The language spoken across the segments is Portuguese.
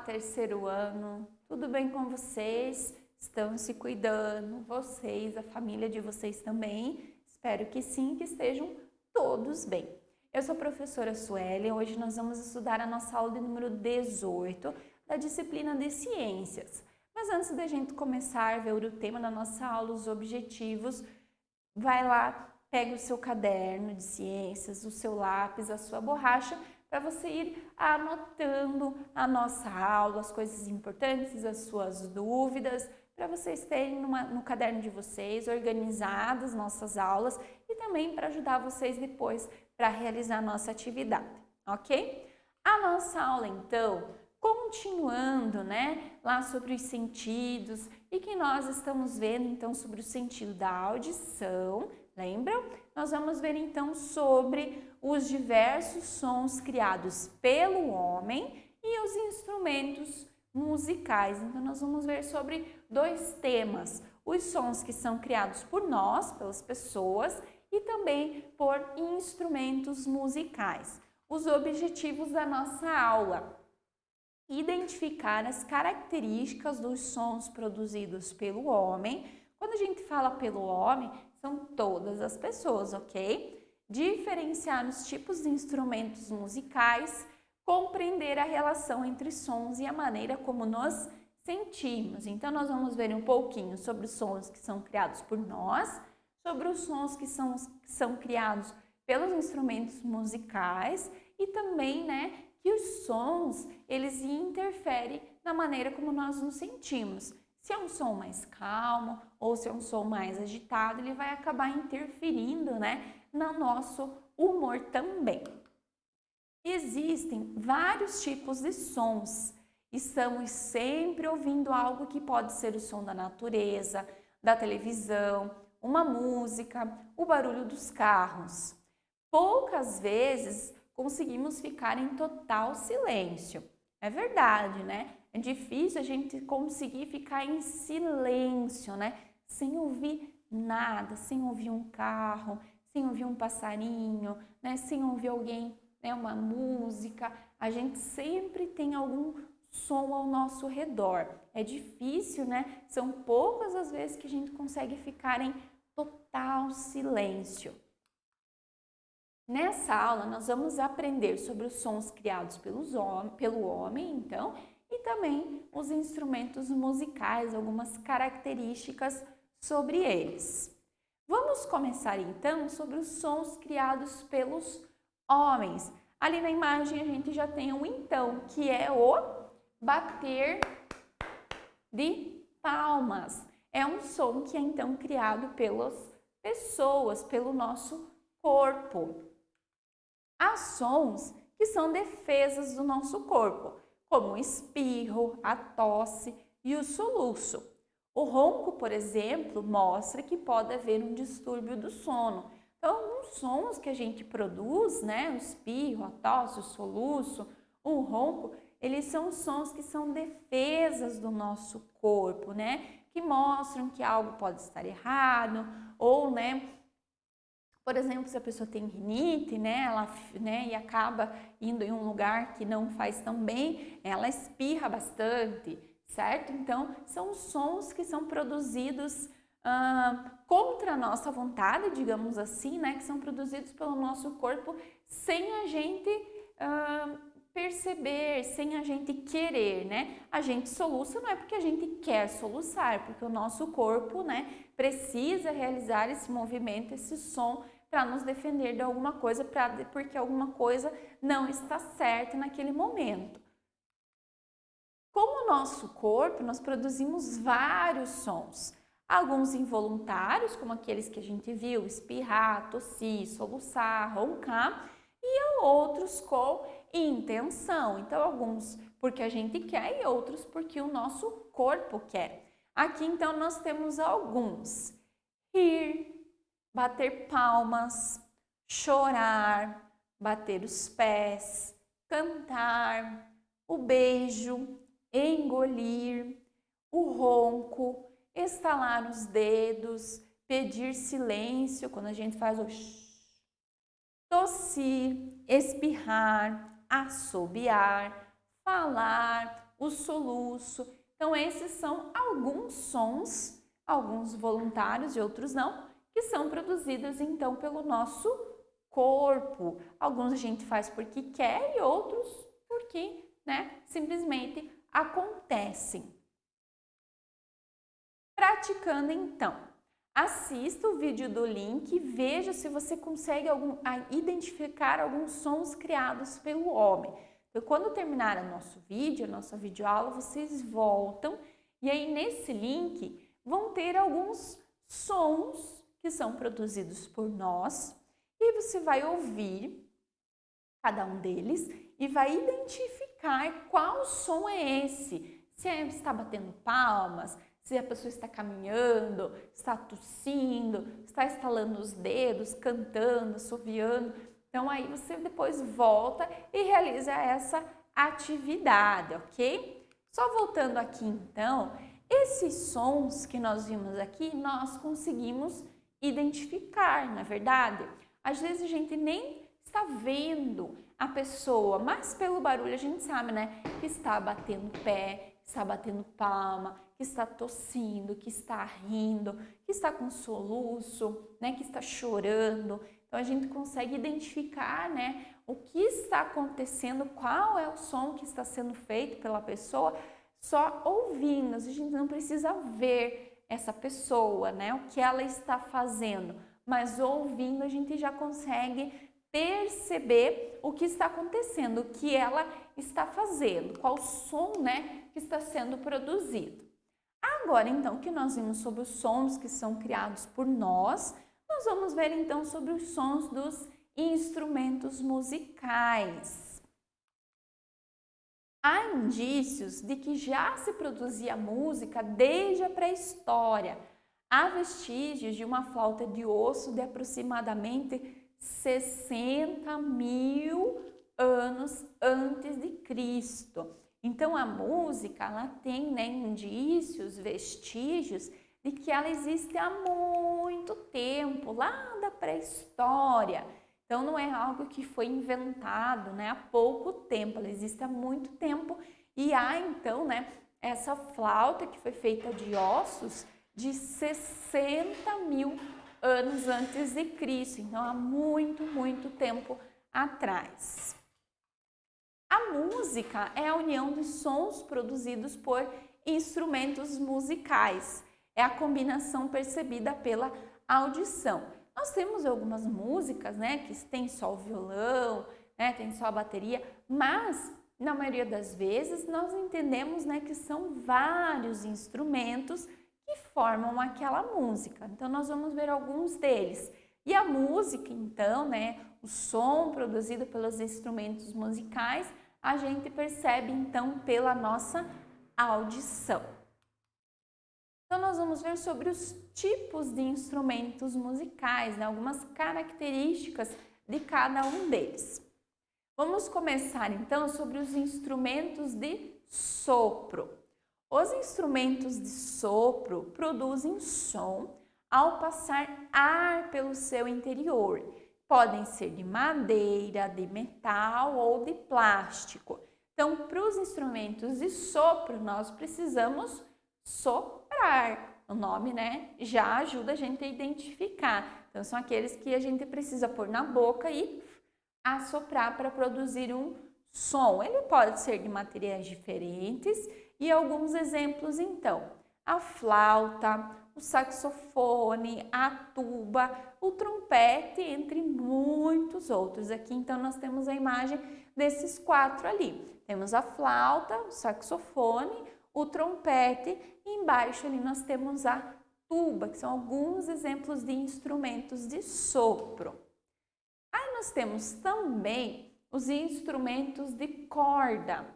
terceiro ano, tudo bem com vocês? Estão se cuidando? Vocês, a família de vocês também? Espero que sim, que estejam todos bem. Eu sou a professora Sueli, hoje nós vamos estudar a nossa aula de número 18 da disciplina de Ciências. Mas antes da gente começar a ver o tema da nossa aula, os objetivos, vai lá, pega o seu caderno de ciências, o seu lápis, a sua borracha, para você ir anotando a nossa aula, as coisas importantes, as suas dúvidas, para vocês terem no caderno de vocês, organizadas nossas aulas e também para ajudar vocês depois para realizar a nossa atividade, ok? A nossa aula, então, continuando, lá sobre os sentidos e que nós estamos vendo, então, sobre o sentido da audição, lembram? Nós vamos ver, então, sobre os diversos sons criados pelo homem e os instrumentos musicais. Então, nós vamos ver sobre dois temas, os sons que são criados por nós, pelas pessoas, e também por instrumentos musicais. Os objetivos da nossa aula: identificar as características dos sons produzidos pelo homem. Quando a gente fala pelo homem, são todas as pessoas, ok? Diferenciar os tipos de instrumentos musicais, compreender a relação entre sons e a maneira como nos sentimos. Então, nós vamos ver um pouquinho sobre os sons que são criados por nós, sobre os sons que são criados pelos instrumentos musicais e também, que os sons, eles interferem na maneira como nós nos sentimos. Se é um som mais calmo ou se é um som mais agitado, ele vai acabar interferindo, no nosso humor também. Existem vários tipos de sons. Estamos sempre ouvindo algo que pode ser o som da natureza, da televisão, uma música, o barulho dos carros. Poucas vezes conseguimos ficar em total silêncio. É verdade, É difícil a gente conseguir ficar em silêncio, sem ouvir nada, sem ouvir um carro, sem ouvir um passarinho, sem ouvir alguém, uma música. A gente sempre tem algum som ao nosso redor. É difícil, São poucas as vezes que a gente consegue ficar em total silêncio. Nessa aula, nós vamos aprender sobre os sons criados pelo homem, então, e também os instrumentos musicais, algumas características sobre eles. Vamos começar, então, sobre os sons criados pelos homens. Ali na imagem, a gente já tem o então, que é o bater de palmas. É um som que é, então, criado pelas pessoas, pelo nosso corpo. Há sons que são defesas do nosso corpo, como o espirro, a tosse e o soluço. O ronco, por exemplo, mostra que pode haver um distúrbio do sono. Então, alguns sons que a gente produz, o espirro, a tosse, o soluço, o ronco, eles são sons que são defesas do nosso corpo, que mostram que algo pode estar errado ou, por exemplo, se a pessoa tem rinite, e acaba indo em um lugar que não faz tão bem, ela espirra bastante, certo? Então, são sons que são produzidos contra a nossa vontade, digamos assim, que são produzidos pelo nosso corpo sem a gente perceber, sem a gente querer, A gente soluça não é porque a gente quer soluçar, é porque o nosso corpo, precisa realizar esse movimento, esse som, para nos defender de alguma coisa, porque alguma coisa não está certa naquele momento. Com o nosso corpo, nós produzimos vários sons. Alguns involuntários, como aqueles que a gente viu, espirrar, tossir, soluçar, roncar, e outros com intenção. Então, alguns porque a gente quer e outros porque o nosso corpo quer. Aqui, então, nós temos alguns: rir, bater palmas, chorar, bater os pés, cantar, o beijo, engolir, o ronco, estalar os dedos, pedir silêncio, quando a gente faz o shh, tossir, espirrar, assobiar, falar, o soluço. Então, esses são alguns sons, alguns voluntários e outros não, que são produzidos então pelo nosso corpo. Alguns a gente faz porque quer e outros porque, simplesmente acontecem. Praticando então. Assista o vídeo do link e veja se você consegue identificar alguns sons criados pelo homem. Então, quando terminar o nosso vídeo, a nossa videoaula, vocês voltam e aí nesse link vão ter alguns sons que são produzidos por nós e você vai ouvir cada um deles e vai identificar qual som é esse. Se está batendo palmas, se a pessoa está caminhando, está tossindo, está estalando os dedos, cantando, assoviando. Então, aí você depois volta e realiza essa atividade, ok? Só voltando aqui, então, esses sons que nós vimos aqui, nós conseguimos identificar, não é verdade? Às vezes a gente nem está vendo a pessoa, mas pelo barulho a gente sabe, que está batendo pé, que está batendo palma, que está tossindo, que está rindo, que está com soluço, que está chorando. Então, a gente consegue identificar, o que está acontecendo, qual é o som que está sendo feito pela pessoa, só ouvindo. A gente não precisa ver essa pessoa, o que ela está fazendo, mas ouvindo a gente já consegue perceber o que está acontecendo, o que ela está fazendo, qual som, que está sendo produzido. Agora, então, que nós vimos sobre os sons que são criados por nós vamos ver, então, sobre os sons dos instrumentos musicais. Há indícios de que já se produzia música desde a pré-história. Há vestígios de uma flauta de osso de aproximadamente 60.000 anos antes de Cristo. Então, a música, ela tem indícios, vestígios de que ela existe há muito tempo, lá da pré-história. Então, não é algo que foi inventado há pouco tempo, ela existe há muito tempo. E há, então, essa flauta que foi feita de ossos de 60.000 anos antes de Cristo. Então, há muito, muito tempo atrás. A música é a união dos sons produzidos por instrumentos musicais. É a combinação percebida pela audição. Nós temos algumas músicas, que tem só o violão, tem só a bateria, mas na maioria das vezes nós entendemos, que são vários instrumentos que formam aquela música. Então nós vamos ver alguns deles. E a música, então, o som produzido pelos instrumentos musicais, a gente percebe, então, pela nossa audição. Então, nós vamos ver sobre os tipos de instrumentos musicais, algumas características de cada um deles. Vamos começar, então, sobre os instrumentos de sopro. Os instrumentos de sopro produzem som ao passar ar pelo seu interior. Podem ser de madeira, de metal ou de plástico. Então, para os instrumentos de sopro, nós precisamos soprar. O nome, já ajuda a gente a identificar. Então, são aqueles que a gente precisa pôr na boca e assoprar para produzir um som. Ele pode ser de materiais diferentes e alguns exemplos, então. A flauta, o saxofone, a tuba, o trompete, entre muitos outros. Aqui, então, nós temos a imagem desses 4 ali. Temos a flauta, o saxofone, o trompete e embaixo ali nós temos a tuba, que são alguns exemplos de instrumentos de sopro. Aí nós temos também os instrumentos de corda.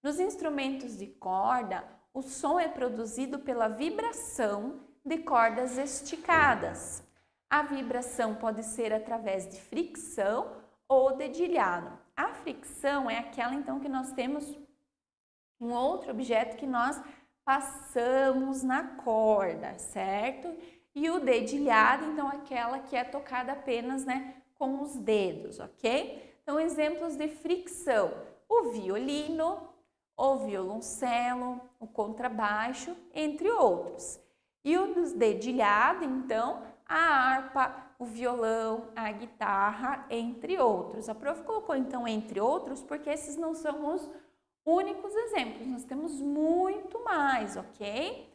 Nos instrumentos de corda, o som é produzido pela vibração de cordas esticadas. A vibração pode ser através de fricção ou dedilhado. A fricção é aquela, então, que nós temos um outro objeto que nós passamos na corda, certo? E o dedilhado, então, aquela que é tocada apenas, com os dedos, ok? Então, exemplos de fricção: o violino, o violoncelo, o contrabaixo, entre outros. E o dos dedilhado, então, a harpa, o violão, a guitarra, entre outros. A prof colocou, então, entre outros, porque esses não são os únicos exemplos. Nós temos muito mais, ok?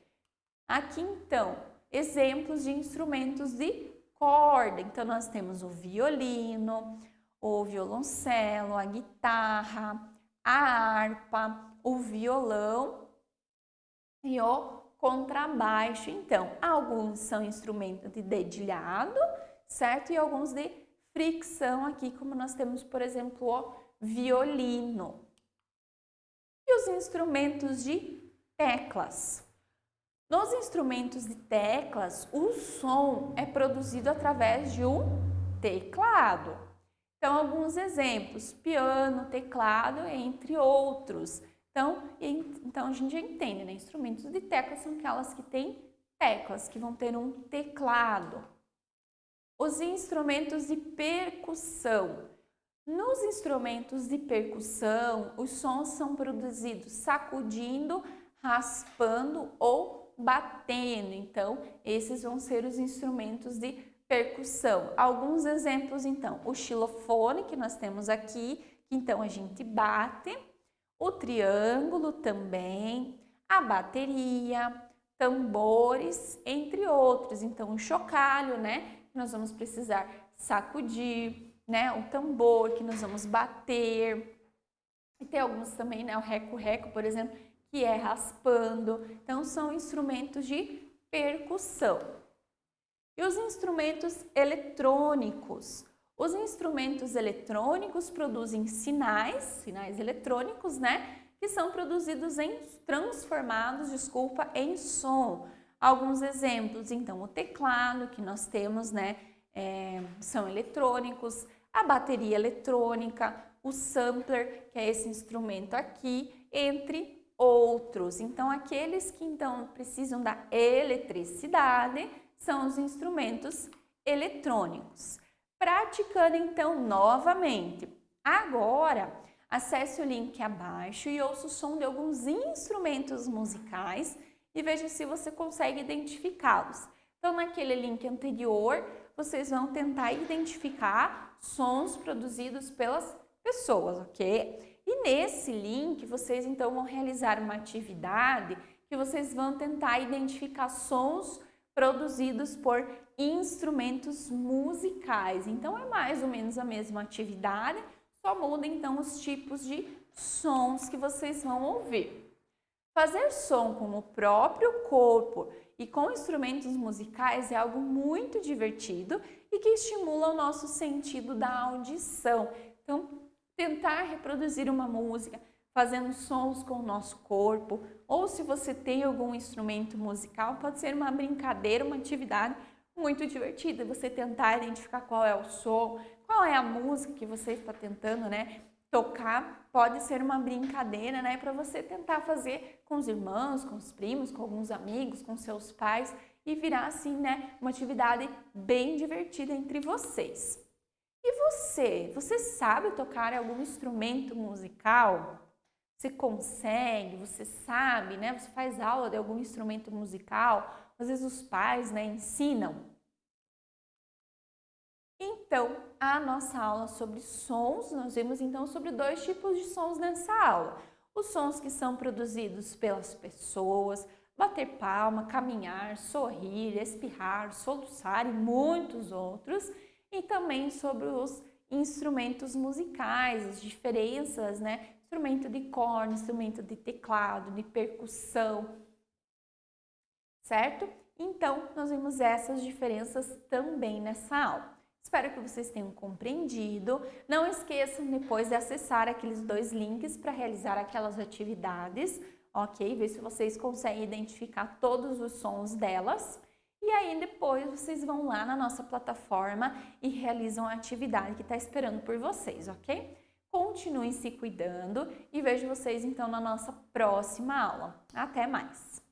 Aqui, então, exemplos de instrumentos de corda. Então, nós temos o violino, o violoncelo, a guitarra, a harpa, o violão e o contrabaixo. Então, alguns são instrumentos de dedilhado, certo? E alguns de fricção aqui, como nós temos, por exemplo, o violino. E os instrumentos de teclas. Nos instrumentos de teclas, o som é produzido através de um teclado. Então, alguns exemplos, piano, teclado, entre outros. Então a gente já entende, né? Instrumentos de teclas são aquelas que têm teclas, que vão ter um teclado. Os instrumentos de percussão. Nos instrumentos de percussão, os sons são produzidos sacudindo, raspando ou batendo. Então, esses vão ser os instrumentos de percussão. Alguns exemplos, então, o xilofone, que nós temos aqui, que então a gente bate, o triângulo também, a bateria, tambores, entre outros. Então, o chocalho, né, que nós vamos precisar sacudir, né, o tambor, que nós vamos bater. E tem alguns também, né, o reco-reco, por exemplo, que é raspando. Então, são instrumentos de percussão. E os instrumentos eletrônicos? Os instrumentos eletrônicos produzem sinais eletrônicos, né? Que são transformados em som. Alguns exemplos, então, o teclado que nós temos, né? São eletrônicos, a bateria eletrônica, o sampler, que é esse instrumento aqui, entre outros. Então, aqueles que então precisam da eletricidade são os instrumentos eletrônicos. Praticando então novamente. Agora, acesse o link abaixo e ouça o som de alguns instrumentos musicais e veja se você consegue identificá-los. Então, naquele link anterior, vocês vão tentar identificar sons produzidos pelas pessoas, ok? E nesse link, vocês então vão realizar uma atividade que vocês vão tentar identificar sons produzidos por instrumentos musicais. Então, é mais ou menos a mesma atividade, só muda então os tipos de sons que vocês vão ouvir. Fazer som com o próprio corpo e com instrumentos musicais é algo muito divertido e que estimula o nosso sentido da audição. Então, tentar reproduzir uma música fazendo sons com o nosso corpo, ou se você tem algum instrumento musical, pode ser uma brincadeira, uma atividade muito divertida. Você tentar identificar qual é o som, qual é a música que você está tentando, né, tocar. Pode ser uma brincadeira, né, para você tentar fazer com os irmãos, com os primos, com alguns amigos, com seus pais e virar assim, né, uma atividade bem divertida entre vocês. E você sabe tocar algum instrumento musical? Você consegue, você sabe, né? Você faz aula de algum instrumento musical, às vezes os pais, né, ensinam. Então, a nossa aula sobre sons, nós vimos então sobre dois tipos de sons nessa aula. Os sons que são produzidos pelas pessoas, bater palma, caminhar, sorrir, espirrar, soluçar e muitos outros. E também sobre os instrumentos musicais, as diferenças, né? Instrumento de corda, instrumento de teclado, de percussão, certo? Então, nós vimos essas diferenças também nessa aula. Espero que vocês tenham compreendido. Não esqueçam depois de acessar aqueles dois links para realizar aquelas atividades, ok? Ver se vocês conseguem identificar todos os sons delas. E aí depois vocês vão lá na nossa plataforma e realizam a atividade que está esperando por vocês, ok? Continuem se cuidando e vejo vocês então na nossa próxima aula. Até mais!